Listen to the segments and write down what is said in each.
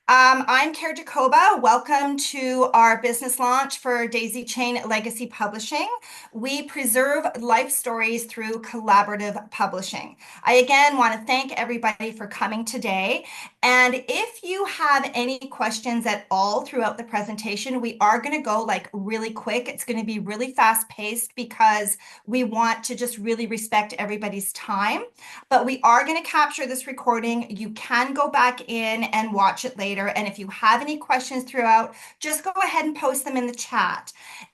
I'm Kara Jacoba. Welcome to our business launch for Daisychain Legacy Publishing. We preserve life stories through collaborative publishing. I again want to thank everybody for coming today. And if you have any questions at all throughout the presentation, we are going to go like really quick. It's going to be really fast paced because we want to just really respect everybody's time. But we are going to capture this recording. You can go back in and watch it later. And if you have any questions throughout, just go ahead and post them in the chat.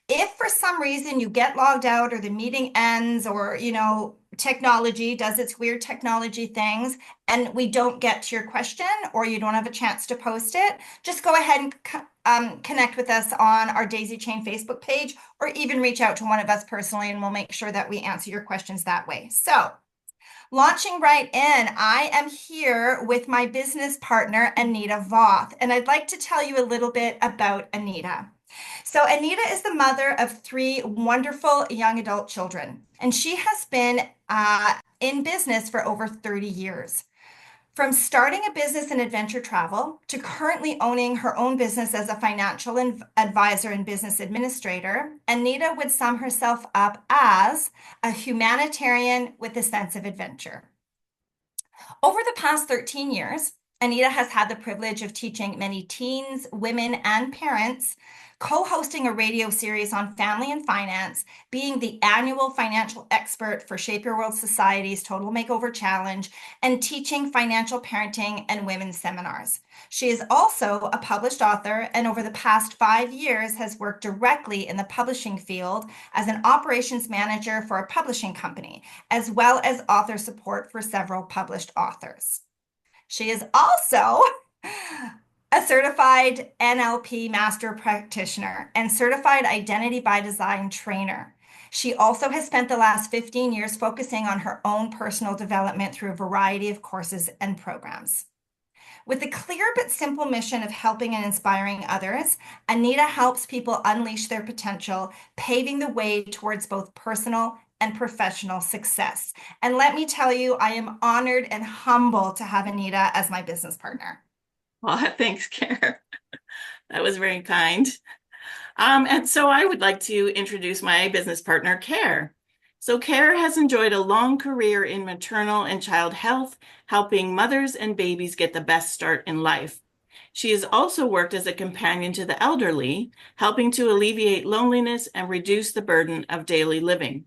If for some reason you get logged out or the meeting ends or, technology does its weird technology things and we don't get to your question or you don't have a chance to post it, just go ahead and connect with us on our Daisychain Facebook page or even reach out to one of us personally and we'll make sure that we answer your questions that way. So, launching right in, I am here with my business partner, Anita Voth, and I'd like to tell you a little bit about Anita. So, Anita is the mother of three wonderful young adult children, and she has been in business for over 30 years. From starting a business in adventure travel to currently owning her own business as a financial advisor and business administrator, Anita would sum herself up as a humanitarian with a sense of adventure. Over the past 13 years, Anita has had the privilege of teaching many teens, women, and parents, co-hosting a radio series on family and finance, being the annual financial expert for Shape Your World Society's Total Makeover Challenge, and teaching financial parenting and women's seminars. She is also a published author and over the past 5 years has worked directly in the publishing field as an operations manager for a publishing company, as well as author support for several published authors. She is also a certified NLP master practitioner and certified identity by design trainer. She also has spent the last 15 years focusing on her own personal development through a variety of courses and programs. With a clear but simple mission of helping and inspiring others, Anita helps people unleash their potential, paving the way towards both personal and professional success. And let me tell you, I am honored and humbled to have Anita as my business partner. Well, thanks, Kara. That was very kind. And so I would like to introduce my business partner, Kara. So Kara has enjoyed a long career in maternal and child health, helping mothers and babies get the best start in life. She has also worked as a companion to the elderly, helping to alleviate loneliness and reduce the burden of daily living.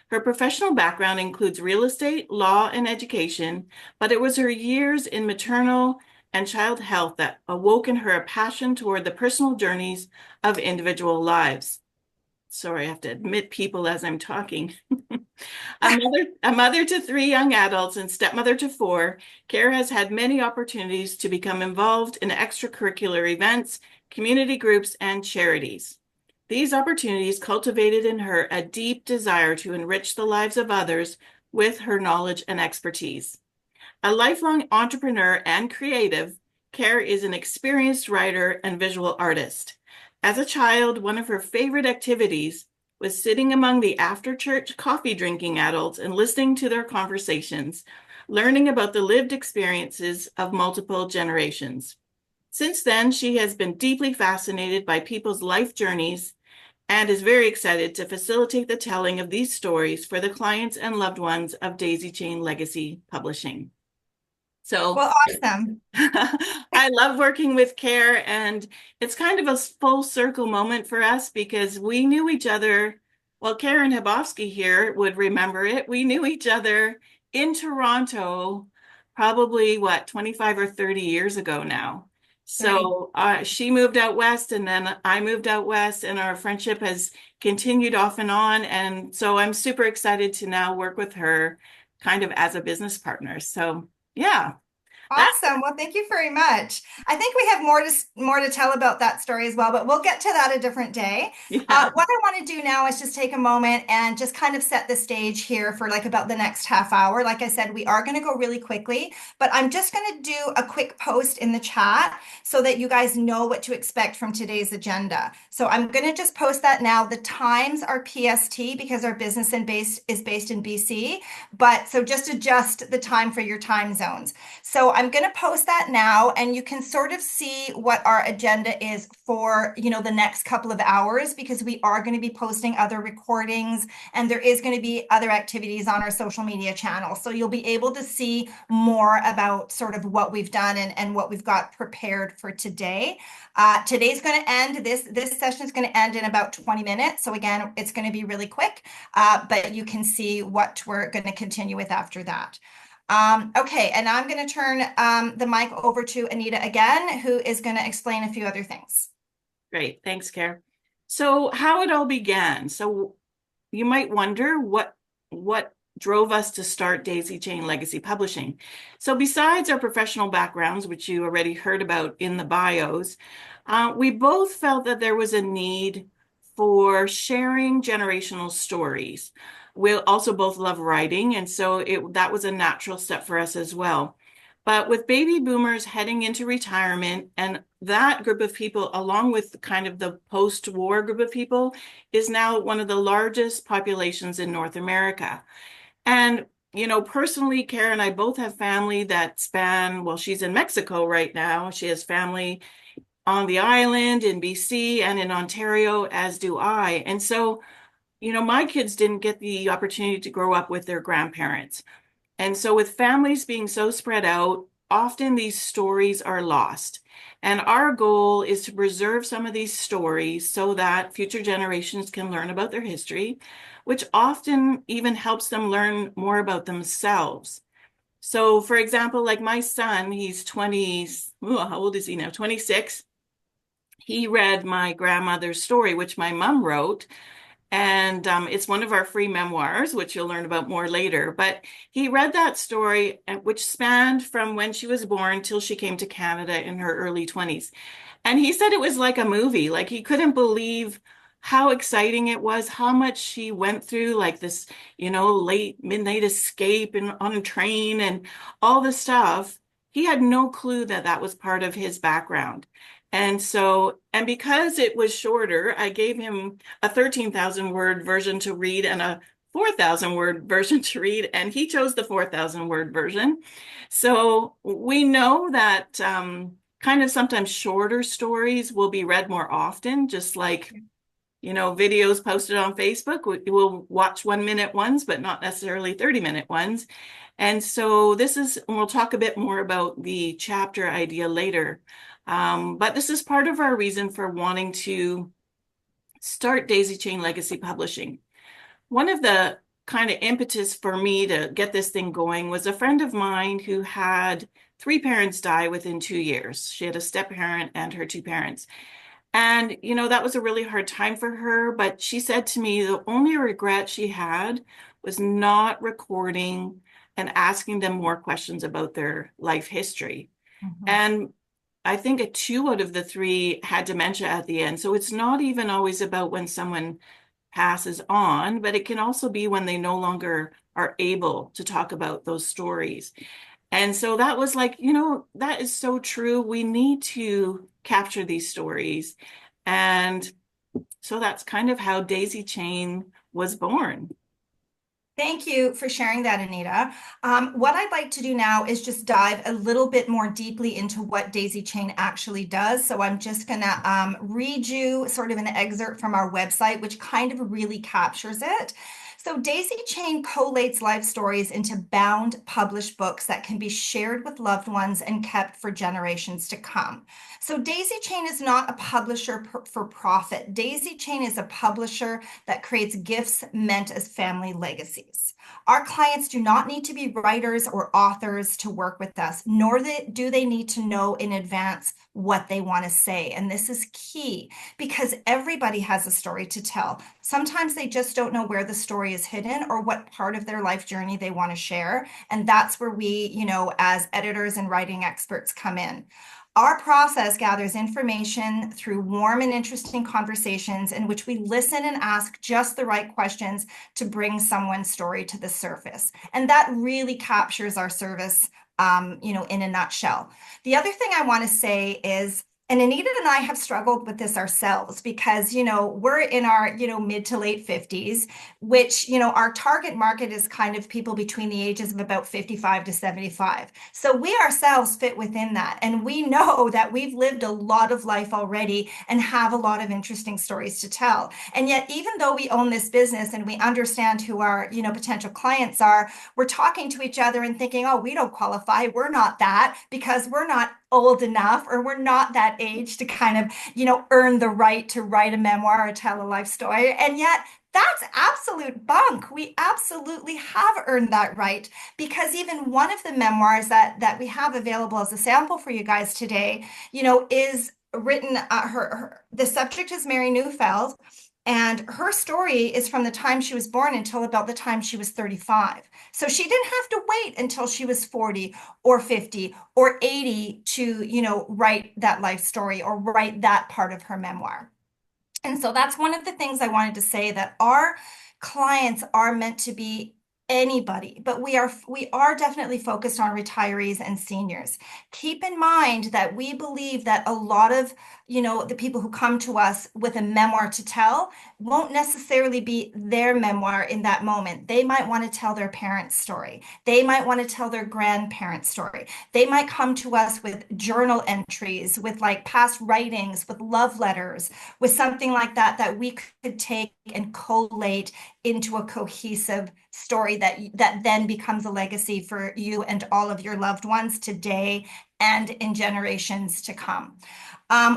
Her professional background includes real estate, law, and education, but it was her years in maternal and child health that awoke in her a passion toward the personal journeys of individual lives. Sorry, I have to admit people as I'm talking. A mother to 3 young adults and stepmother to 4, Kara has had many opportunities to become involved in extracurricular events, community groups, and charities. These opportunities cultivated in her a deep desire to enrich the lives of others with her knowledge and expertise. A lifelong entrepreneur and creative, Kara is an experienced writer and visual artist. As a child, one of her favorite activities was sitting among the after-church coffee drinking adults and listening to their conversations, learning about the lived experiences of multiple generations. Since then, she has been deeply fascinated by people's life journeys and is very excited to facilitate the telling of these stories for the clients and loved ones of Daisychain Legacy Publishing. So, well, awesome. I love working with Kara, and it's kind of a full circle moment for us because we knew each other. Well, Karen Habofsky here would remember it. We knew each other in Toronto probably, 25 or 30 years ago now. So she moved out west and then I moved out west and our friendship has continued off and on. And so I'm super excited to now work with her kind of as a business partner. So yeah. Awesome. Well, thank you very much. I think we have more to tell about that story as well, but we'll get to that a different day. Yeah. What I want to do now is just take a moment and just kind of set the stage here for like about the next half hour. Like I said, we are going to go really quickly, but I'm just going to do a quick post in the chat so that you guys know what to expect from today's agenda. So I'm going to just post that now. The times are PST because our business is based in BC, but so just adjust the time for your time zones. So I'm I'm going to post that now, and you can sort of see what our agenda is for, the next couple of hours, because we are going to be posting other recordings and there is going to be other activities on our social media channel. So you'll be able to see more about sort of what we've done and what we've got prepared for today. Today's going to end, this session is going to end in about 20 minutes. So again, it's going to be really quick, but you can see what we're going to continue with after that. Okay, and I'm going to turn the mic over to Anita again, who is going to explain a few other things. Great. Thanks, Care. So how it all began. So you might wonder what drove us to start Daisychain Legacy Publishing. So besides our professional backgrounds, which you already heard about in the bios, we both felt that there was a need for sharing generational stories. We also both love writing, and so that was a natural step for us as well. But with baby boomers heading into retirement, and that group of people, along with kind of the post-war group of people, is now one of the largest populations in North America. And, personally, Karen and I both have family that span, well, she's in Mexico right now. She has family on the island, in BC, and in Ontario, as do I. And so, my kids didn't get the opportunity to grow up with their grandparents. And so, with families being so spread out, often these stories are lost. And our goal is to preserve some of these stories so that future generations can learn about their history, which often even helps them learn more about themselves. So, for example, like my son, he's 20, how old is he now? 26. He read my grandmother's story, which my mom wrote. And it's one of our free memoirs, which you'll learn about more later. But he read that story, which spanned from when she was born till she came to Canada in her early 20s. And he said it was like a movie. Like he couldn't believe how exciting it was, how much she went through, like this, late midnight escape on a train and all the stuff. He had no clue that that was part of his background. And because it was shorter, I gave him a 13,000 word version to read and a 4,000 word version to read, and he chose the 4,000 word version. So we know that kind of sometimes shorter stories will be read more often, just like, videos posted on Facebook. We'll watch 1 minute ones, but not necessarily 30-minute ones. And so we'll talk a bit more about the chapter idea later. But this is part of our reason for wanting to start Daisychain Legacy Publishing. One of the kind of impetus for me to get this thing going was a friend of mine who had three parents die within 2 years. She had a step parent and her two parents. And, that was a really hard time for her. But she said to me the only regret she had was not recording and asking them more questions about their life history. Mhm. And I think two out of the three had dementia at the end. So it's not even always about when someone passes on, but it can also be when they no longer are able to talk about those stories. And so that was like, that is so true. We need to capture these stories. And so that's kind of how Daisychain was born. Thank you for sharing that, Anita. What I'd like to do now is just dive a little bit more deeply into what Daisychain actually does. So I'm just going to read you sort of an excerpt from our website, which kind of really captures it. So Daisychain collates life stories into bound published books that can be shared with loved ones and kept for generations to come. So Daisychain is not a publisher for profit. Daisychain is a publisher that creates gifts meant as family legacies. Our clients do not need to be writers or authors to work with us, nor do they need to know in advance what they want to say. And this is key because everybody has a story to tell. Sometimes they just don't know where the story is hidden or what part of their life journey they want to share. And that's where we, as editors and writing experts come in. Our process gathers information through warm and interesting conversations in which we listen and ask just the right questions to bring someone's story to the surface. And that really captures our service, in a nutshell. The other thing I want to say is, And Anita and I have struggled with this ourselves because, we're in our, mid to late 50s, which, our target market is kind of people between the ages of about 55 to 75. So we ourselves fit within that. And we know that we've lived a lot of life already and have a lot of interesting stories to tell. And yet, even though we own this business and we understand who our, potential clients are, we're talking to each other and thinking, oh, we don't qualify. We're not that because we're not old enough or we're not that age to kind of, earn the right to write a memoir or tell a life story. And yet, that's absolute bunk. We absolutely have earned that right because even one of the memoirs that we have available as a sample for you guys today, is written. The subject is Mary Neufeld, and her story is from the time she was born until about the time she was 35. So she didn't have to wait until she was 40 or 50 or 80 to, write that life story or write that part of her memoir. And so that's one of the things I wanted to say, that our clients are meant to be anybody, but we are definitely focused on retirees and seniors. Keep in mind that we believe that a lot of, the people who come to us with a memoir to tell won't necessarily be their memoir in that moment. They might want to tell their parents' story. They might want to tell their grandparents' story. They might come to us with journal entries, with like past writings, with love letters, with something like that we could take and collate into a cohesive story that then becomes a legacy for you and all of your loved ones today and in generations to come.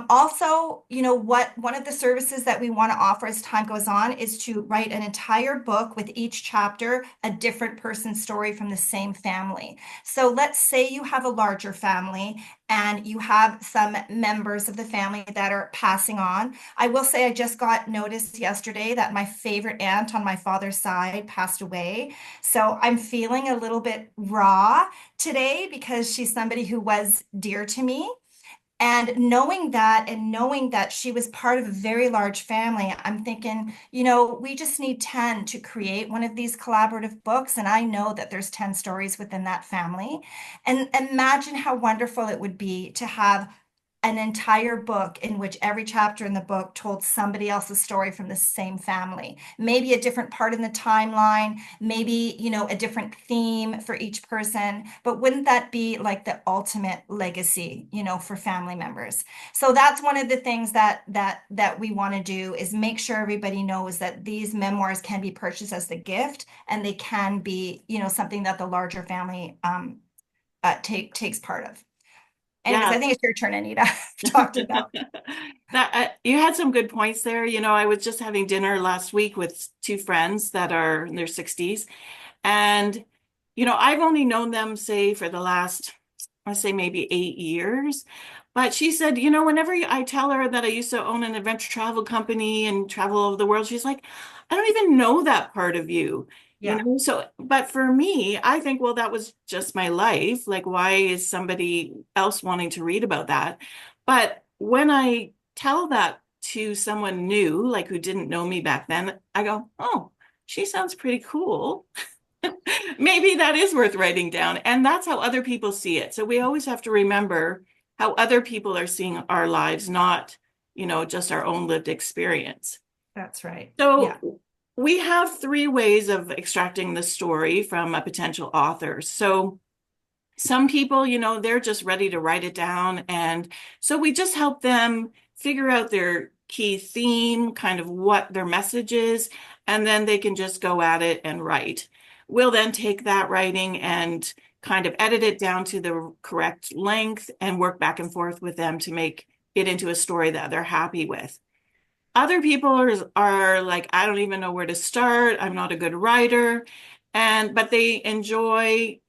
Also, what one of the services that we want to offer as time goes on is to write an entire book with each chapter a different person's story from the same family. So let's say you have a larger family and you have some members of the family that are passing on. I will say I just got notice yesterday that my favorite aunt on my father's side passed away. So I'm feeling a little bit raw today because she's somebody who was dear to me. And knowing that she was part of a very large family, I'm thinking, we just need 10 to create one of these collaborative books. And I know that there's 10 stories within that family. And imagine how wonderful it would be to have an entire book in which every chapter in the book told somebody else's story from the same family. Maybe a different part in the timeline, maybe, a different theme for each person. But wouldn't that be like the ultimate legacy, for family members? So that's one of the things that we want to do, is make sure everybody knows that these memoirs can be purchased as the gift, and they can be, something that the larger family takes part of. Anyways, Yeah. I think it's your turn, Anita. I've talked about. That you had some good points there. I was just having dinner last week with two friends that are in their 60s. And, I've only known them, say, for the last, I say maybe 8 years. But she said, whenever I tell her that I used to own an adventure travel company and travel over the world, she's like, I don't even know that part of you. Yeah, So, but for me, I think, well, that was just my life. Like, why is somebody else wanting to read about that? But when I tell that to someone new, like who didn't know me back then, I go, oh, she sounds pretty cool. Maybe that is worth writing down. And that's how other people see it. So we always have to remember how other people are seeing our lives, not, just our own lived experience. that's right. Yeah, So we have three ways of extracting the story from a potential author. So some people, they're just ready to write it down. And so we just help them figure out their key theme, kind of what their message is, and then they can just go at it and write. We'll then take that writing and kind of edit it down to the correct length and work back and forth with them to make it into a story that they're happy with. Other people are like, I don't even know where to start. I'm not a good writer. But they enjoy,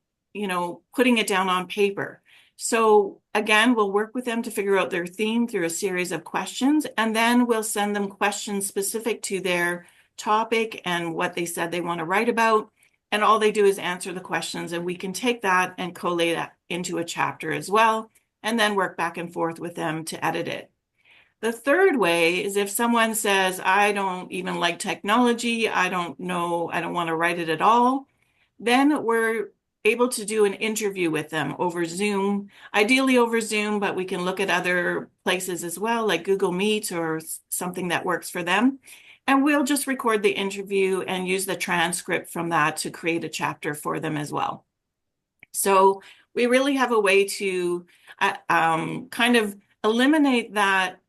putting it down on paper. So again, we'll work with them to figure out their theme through a series of questions, and then we'll send them questions specific to their topic and what they said they want to write about. And all they do is answer the questions, and we can take that and collate that into a chapter as well, and then work back and forth with them to edit it. The third way is if someone says, I don't even like technology, I don't know, I don't want to write it at all, then we're able to do an interview with them over Zoom, ideally over Zoom, but we can look at other places as well, like Google Meet or something that works for them. And we'll just record the interview and use the transcript from that to create a chapter for them as well. So we really have a way to kind of eliminate that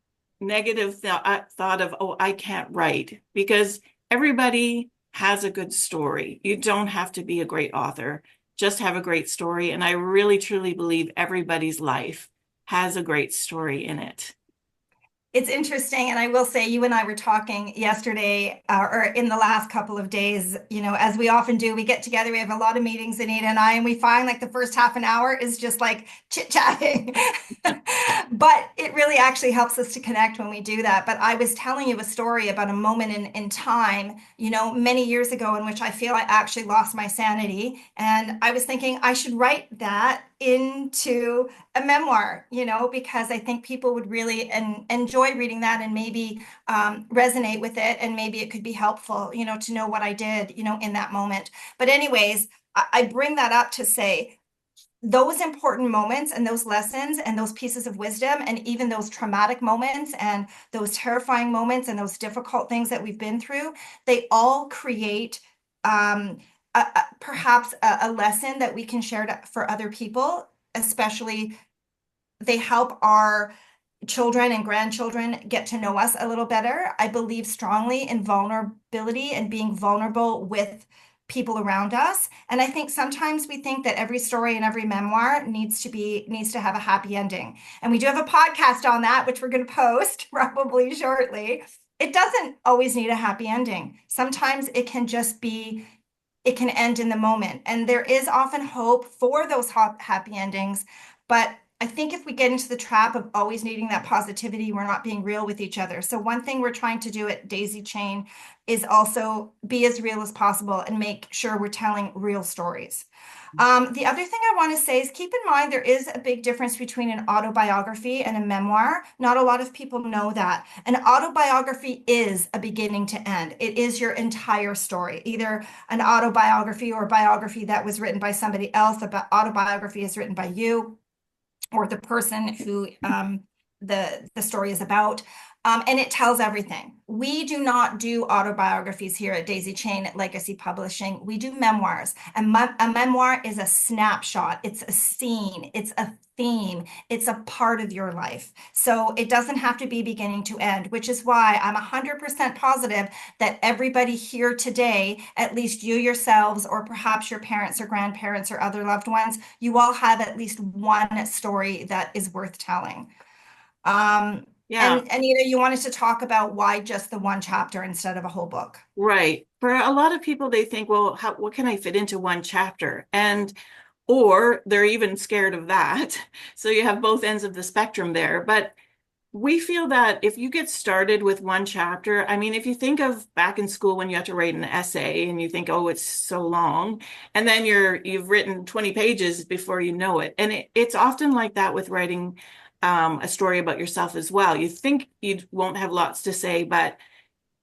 negative thought of, oh, I can't write, because everybody has a good story. You don't have to be a great author, just have a great story. And I really, truly believe everybody's life has a great story in it. It's interesting, and I will say you and I were talking yesterday, or in the last couple of days, as we often do, we get together, we have a lot of meetings, Anita and I, and we find like the first half an hour is just like chit-chatting. But it really actually helps us to connect when we do that. But I was telling you a story about a moment in time, many years ago in which I feel I actually lost my sanity. And I was thinking I should write that into a memoir, because I think people would really enjoy reading that and maybe resonate with it, and maybe it could be helpful, to know what I did, in that moment. But anyways, I bring that up to say those important moments and those lessons and those pieces of wisdom and even those traumatic moments and those terrifying moments and those difficult things that we've been through, they all create perhaps a lesson that we can share for other people, especially they help our children and grandchildren get to know us a little better. I believe strongly in vulnerability and being vulnerable with people around us. And I think sometimes we think that every story and every memoir needs to have a happy ending. And we do have a podcast on that, which we're going to post probably shortly. It doesn't always need a happy ending. Sometimes it can end in the moment. And there is often hope for those happy endings. But I think if we get into the trap of always needing that positivity, we're not being real with each other. So one thing we're trying to do at Daisychain is also be as real as possible and make sure we're telling real stories. The other thing I want to say is keep in mind there is a big difference between an autobiography and a memoir. Not a lot of people know that. An autobiography is a beginning to end. It is your entire story, either an autobiography or a biography that was written by somebody else. An autobiography is written by you or the person who the story is about. And it tells everything. We do not do autobiographies here at Daisychain Legacy Publishing. We do memoirs. And a memoir is a snapshot. It's a scene. It's a theme. It's a part of your life. So it doesn't have to be beginning to end, which is why I'm 100% positive that everybody here today, at least you yourselves, or perhaps your parents or grandparents or other loved ones, you all have at least one story that is worth telling. Yeah. And Anita, you wanted to talk about why just the one chapter instead of a whole book. Right. For a lot of people, they think, well, what can I fit into one chapter? Or they're even scared of that. So you have both ends of the spectrum there. But we feel that if you get started with one chapter, I mean, if you think of back in school when you have to write an essay and you think, oh, it's so long, and then you've written 20 pages before you know it. And it's often like that with writing a story about yourself as well. You think you won't have lots to say, but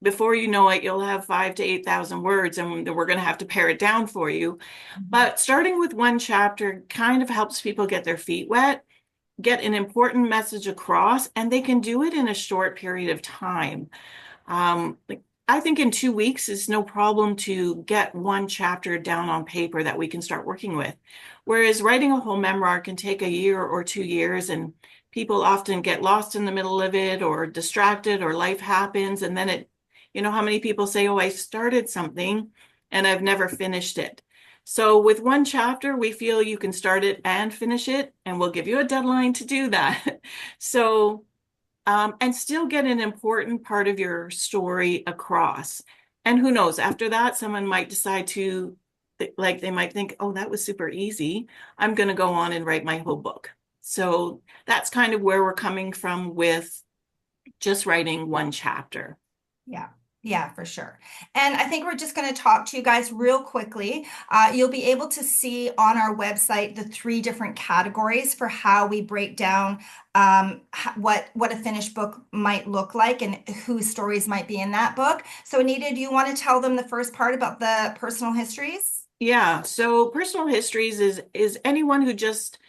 before you know it, you'll have 5,000 to 8,000 words, and we're going to have to pare it down for you. But starting with one chapter kind of helps people get their feet wet, get an important message across, and they can do it in a short period of time. Like I think in 2 weeks is no problem to get one chapter down on paper that we can start working with. Whereas writing a whole memoir can take a year or 2 years, and people often get lost in the middle of it or distracted or life happens. And then how many people say, oh, I started something and I've never finished it. So with one chapter, we feel you can start it and finish it, and we'll give you a deadline to do that. So and still get an important part of your story across. And who knows, after that, someone might decide to, like, they might think, oh, that was super easy. I'm going to go on and write my whole book. So that's kind of where we're coming from with just writing one chapter. Yeah. Yeah, for sure. And I think we're just going to talk to you guys real quickly. You'll be able to see on our website the 3 different categories for how we break down what a finished book might look like and whose stories might be in that book. So Anita, do you want to tell them the first part about the personal histories? Yeah, so personal histories is anyone who just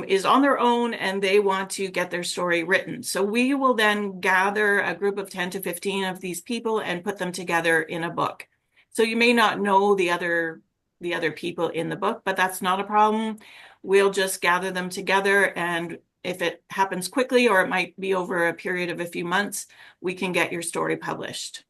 is on their own and they want to get their story written. So we will then gather a group of 10 to 15 of these people and put them together in a book. So you may not know the other people in the book, but that's not a problem. We'll just gather them together, and if it happens quickly or it might be over a period of a few months, we can get your story published.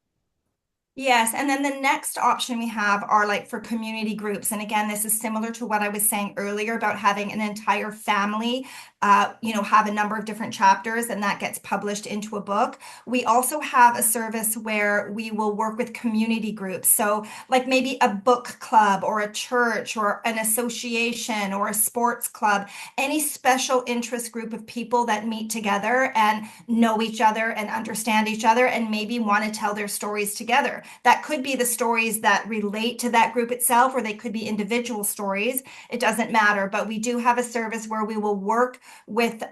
Yes, and then the next option we have are like for community groups. And again, this is similar to what I was saying earlier about having an entire family, have a number of different chapters and that gets published into a book. We also have a service where we will work with community groups. So like maybe a book club or a church or an association or a sports club, any special interest group of people that meet together and know each other and understand each other and maybe want to tell their stories together. That could be the stories that relate to that group itself, or they could be individual stories. It doesn't matter. But we do have a service where we will work with,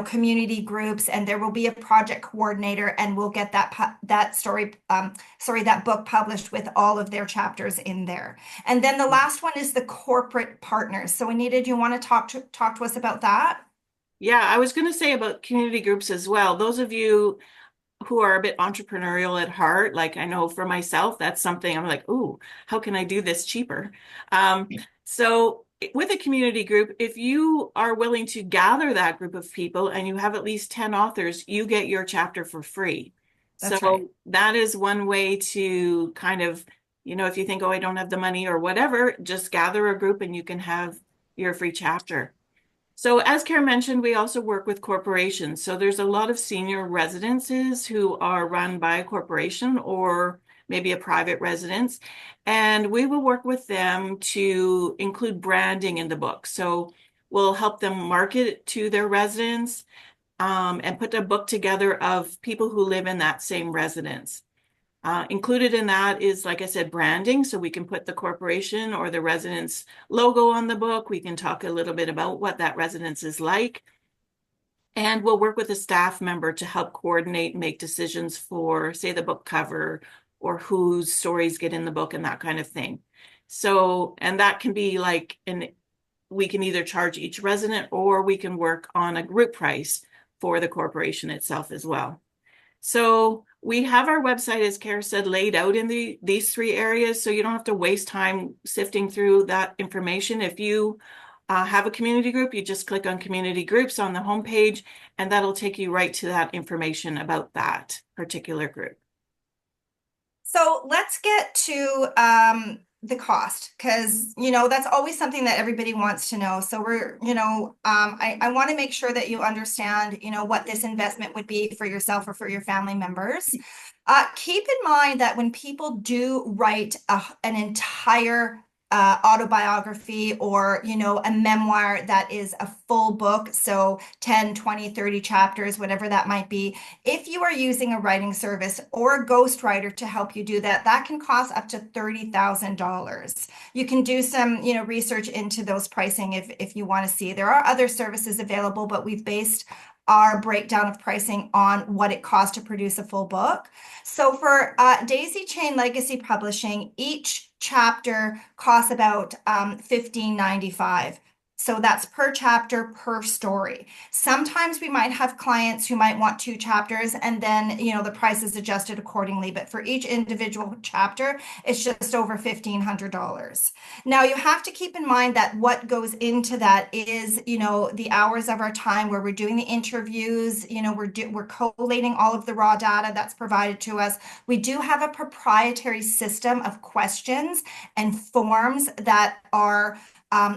community groups, and there will be a project coordinator, and we'll get that book published with all of their chapters in there. And then the last one is the corporate partners. So, Anita, do you want to talk to us about that? Yeah, I was going to say about community groups as well. Those of you who are a bit entrepreneurial at heart, like I know for myself, that's something I'm like, ooh, how can I do this cheaper? Um, so with a community group, if you are willing to gather that group of people and you have at least 10 authors, you get your chapter for free. That's right. So that is one way to kind of, if you think, oh, I don't have the money or whatever, just gather a group and you can have your free chapter. So as Karen mentioned, we also work with corporations. So there's a lot of senior residences who are run by a corporation or maybe a private residence. And we will work with them to include branding in the book. So we'll help them market it to their residents, and put a book together of people who live in that same residence. Included in that is, like I said, branding. So we can put the corporation or the residence logo on the book. We can talk a little bit about what that residence is like. And we'll work with a staff member to help coordinate and make decisions for, say, the book cover or whose stories get in the book and that kind of thing. So, and that can be like, we can either charge each resident or we can work on a group price for the corporation itself as well. So we have our website, as Kara said, laid out in these three areas, so you don't have to waste time sifting through that information. If you have a community group, you just click on community groups on the homepage, and that'll take you right to that information about that particular group. So let's get to the cost, because that's always something that everybody wants to know. So I want to make sure that you understand, what this investment would be for yourself or for your family members. Keep in mind that when people do write an entire autobiography or a memoir that is a full book, so 10, 20, 30 chapters, whatever that might be, if you are using a writing service or a ghostwriter to help you do that, that can cost up to $30,000. You can do some, research into those pricing if you want to see. There are other services available, but we've based our breakdown of pricing on what it costs to produce a full book. So for Daisychain Legacy Publishing, each chapter costs about $15.95. So that's per chapter, per story. Sometimes we might have clients who might want two chapters and then, the price is adjusted accordingly. But for each individual chapter, it's just over $1,500. Now you have to keep in mind that what goes into that is, the hours of our time where we're doing the interviews, we're collating all of the raw data that's provided to us. We do have a proprietary system of questions and forms that our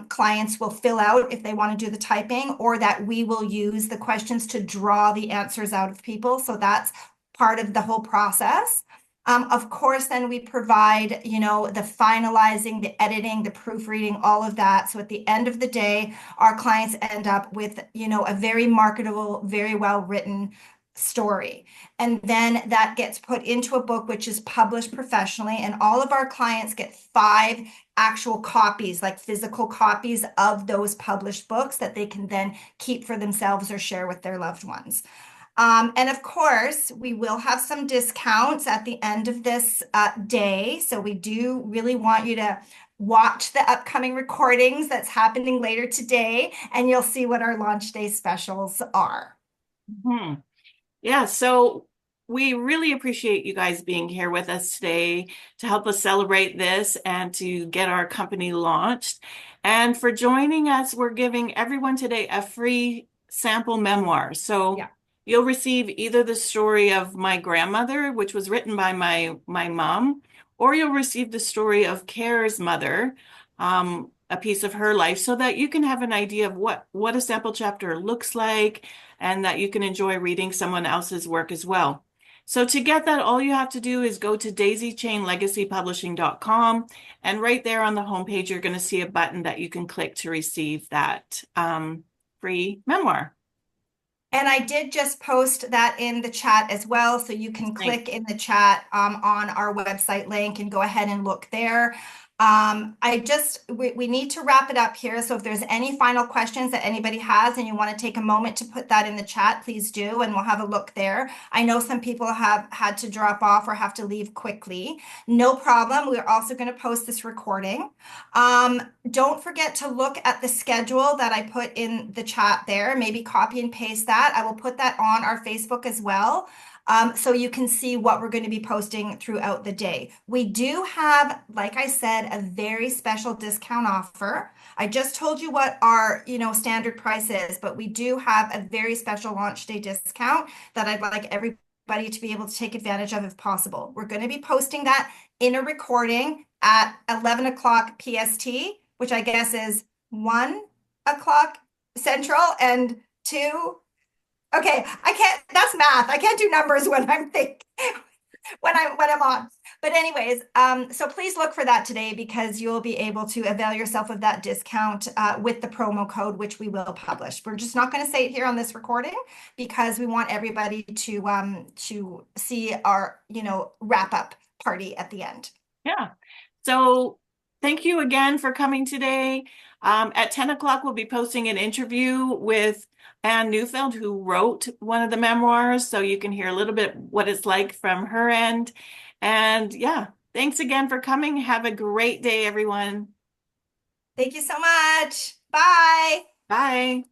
clients will fill out if they want to do the typing, or that we will use the questions to draw the answers out of people. So that's part of the whole process. Of course, then we provide, the finalizing, the editing, the proofreading, all of that. So at the end of the day, our clients end up with, a very marketable, very well written story. And then that gets put into a book, which is published professionally. And all of our clients get 5 actual copies, like physical copies of those published books that they can then keep for themselves or share with their loved ones. And of course, we will have some discounts at the end of this day. So we do really want you to watch the upcoming recordings that's happening later today, and you'll see what our launch day specials are. Hmm. Yeah, so we really appreciate you guys being here with us today to help us celebrate this and to get our company launched. And for joining us, we're giving everyone today a free sample memoir. So Yeah. you'll receive either the story of my grandmother, which was written by my mom, or you'll receive the story of Care's mother, a piece of her life, so that you can have an idea of what a sample chapter looks like and that you can enjoy reading someone else's work as well. So to get that, all you have to do is go to daisychainlegacypublishing.com, and right there on the homepage, you're going to see a button that you can click to receive that free memoir. And I did just post that in the chat as well. So you can Thanks. click in the chat on our website link and go ahead and look there. We need to wrap it up here. So if there's any final questions that anybody has and you want to take a moment to put that in the chat, please do, and we'll have a look there. I know some people have had to drop off or have to leave quickly. No problem. We're also going to post this recording. Don't forget to look at the schedule that I put in the chat there. Maybe copy and paste that. I will put that on our Facebook as well. So you can see what we're going to be posting throughout the day. We do have, like I said, a very special discount offer. I just told you what our, standard price is, but we do have a very special launch day discount that I'd like everybody to be able to take advantage of if possible. We're going to be posting that in a recording at 11 o'clock PST, which I guess is 1 o'clock Central and 2. Okay, I can't, that's math. I can't do numbers when I'm when I'm on. But anyways, so please look for that today because you'll be able to avail yourself of that discount with the promo code, which we will publish. We're just not going to say it here on this recording because we want everybody to see our, wrap up party at the end. Yeah. So thank you again for coming today. At 10 o'clock, we'll be posting an interview with Anne Neufeld, who wrote one of the memoirs. So you can hear a little bit what it's like from her end. And yeah, thanks again for coming. Have a great day, everyone. Thank you so much. Bye. Bye.